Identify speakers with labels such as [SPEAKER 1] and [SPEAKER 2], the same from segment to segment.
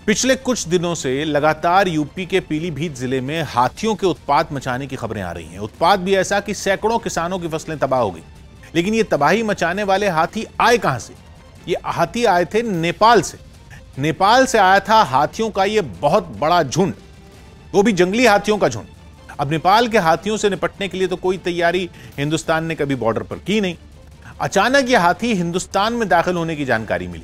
[SPEAKER 1] पिछले कुछ दिनों से लगातार यूपी के पीलीभीत जिले में हाथियों के उत्पात मचाने की खबरें आ रही हैं। उत्पात भी ऐसा कि सैकड़ों किसानों की फसलें तबाह हो गई। लेकिन ये तबाही मचाने वाले हाथी आए कहां से? ये हाथी आए थे नेपाल से। नेपाल से आया था हाथियों का ये बहुत बड़ा झुंड, वो भी जंगली हाथियों का झुंड। अब नेपाल के हाथियों से निपटने के लिए तो कोई तैयारी हिंदुस्तान ने कभी बॉर्डर पर की नहीं। अचानक ये हाथी हिंदुस्तान में दाखिल होने की जानकारी मिली,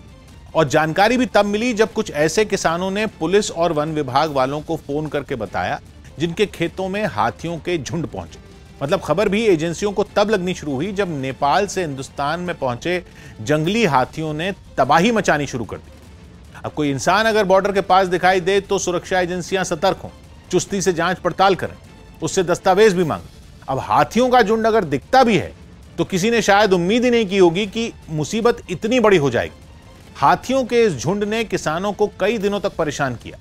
[SPEAKER 1] और जानकारी भी तब मिली जब कुछ ऐसे किसानों ने पुलिस और वन विभाग वालों को फोन करके बताया जिनके खेतों में हाथियों के झुंड पहुंचे। मतलब खबर भी एजेंसियों को तब लगनी शुरू हुई जब नेपाल से हिंदुस्तान में पहुंचे जंगली हाथियों ने तबाही मचानी शुरू कर दी। अब कोई इंसान अगर बॉर्डर के पास दिखाई दे तो सुरक्षा एजेंसियां सतर्क हों, चुस्ती से जांच पड़ताल करें, उससे दस्तावेज भी मांगें। अब हाथियों का झुंड अगर दिखता भी है तो किसी ने शायद उम्मीद ही नहीं की होगी कि मुसीबत इतनी बड़ी हो जाएगी। हाथियों के इस झुंड ने किसानों को कई दिनों तक परेशान किया।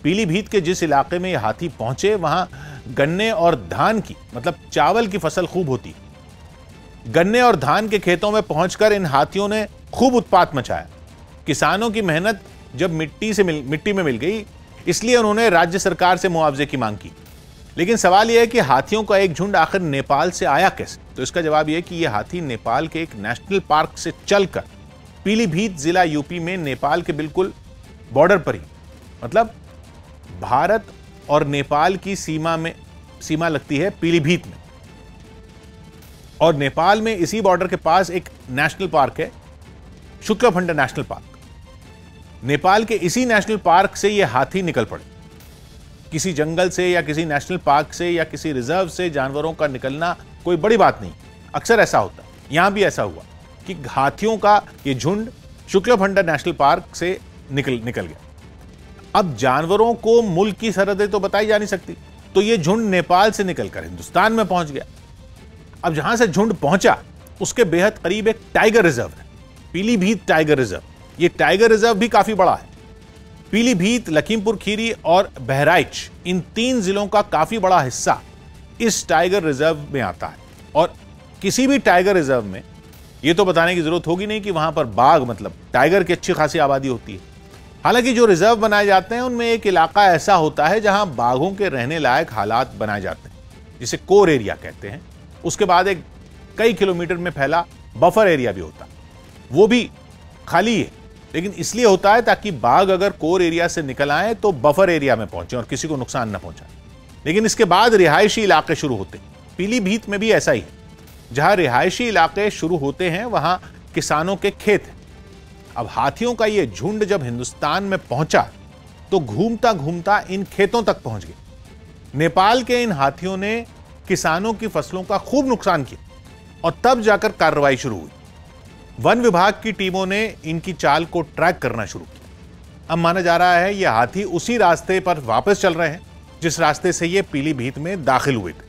[SPEAKER 1] पीलीभीत के जिस इलाके में ये हाथी पहुंचे वहां गन्ने और धान की, मतलब चावल की फसल खूब होती। गन्ने और धान के खेतों में पहुंचकर इन हाथियों ने खूब उत्पात मचाया। किसानों की मेहनत जब मिट्टी में मिल गई, इसलिए उन्होंने राज्य सरकार से मुआवजे की मांग की। लेकिन सवाल यह है कि हाथियों का एक झुंड आखिर नेपाल से आया कैसे? तो इसका जवाब यह कि यह हाथी नेपाल के एक नेशनल पार्क से चलकर पीलीभीत जिला यूपी में नेपाल के बिल्कुल बॉर्डर पर ही, मतलब भारत और नेपाल की सीमा लगती है पीलीभीत में, और नेपाल में इसी बॉर्डर के पास एक नेशनल पार्क है, शुक्लफंड नेशनल पार्क। नेपाल के इसी नेशनल पार्क से ये हाथी निकल पड़े। किसी जंगल से या किसी नेशनल पार्क से या किसी रिजर्व से जानवरों का निकलना कोई बड़ी बात नहीं, अक्सर ऐसा होता है। यहां भी ऐसा हुआ कि हाथियों का ये झुंड शुक्लफंडा नेशनल पार्क से निकल गया। अब जानवरों को मुल्क की सरहदें तो बताई जा नहीं सकती, तो ये झुंड नेपाल से निकलकर हिंदुस्तान में पहुंच गया। अब जहां से झुंड पहुंचा उसके बेहद करीब एक टाइगर रिजर्व है, पीलीभीत टाइगर रिजर्व। ये टाइगर रिजर्व भी काफी बड़ा है। पीलीभीत, लखीमपुर खीरी और बहराइच, इन 3 जिलों का काफी बड़ा हिस्सा इस टाइगर रिजर्व में आता है। और किसी भी टाइगर रिजर्व में यह तो बताने की जरूरत होगी नहीं कि वहां पर बाघ, मतलब टाइगर की अच्छी खासी आबादी होती है। हालांकि जो रिजर्व बनाए जाते हैं उनमें एक इलाका ऐसा होता है जहां बाघों के रहने लायक हालात बनाए जाते हैं, जिसे कोर एरिया कहते हैं। उसके बाद एक कई किलोमीटर में फैला बफर एरिया भी होता है, वो भी खाली है, लेकिन इसलिए होता है ताकि बाघ अगर कोर एरिया से निकल आए तो बफर एरिया में पहुंचे और किसी को नुकसान न पहुंचाए। लेकिन इसके बाद रिहायशी इलाके शुरू होते हैं। पीलीभीत में भी ऐसा ही है, जहां रिहायशी इलाके शुरू होते हैं वहां किसानों के खेत हैं। अब हाथियों का यह झुंड जब हिंदुस्तान में पहुंचा तो घूमता घूमता इन खेतों तक पहुंच गया। नेपाल के इन हाथियों ने किसानों की फसलों का खूब नुकसान किया और तब जाकर कार्रवाई शुरू हुई। वन विभाग की टीमों ने इनकी चाल को ट्रैक करना शुरू किया। अब माना जा रहा है यह हाथी उसी रास्ते पर वापस चल रहे हैं जिस रास्ते से ये पीलीभीत में दाखिल हुए थे।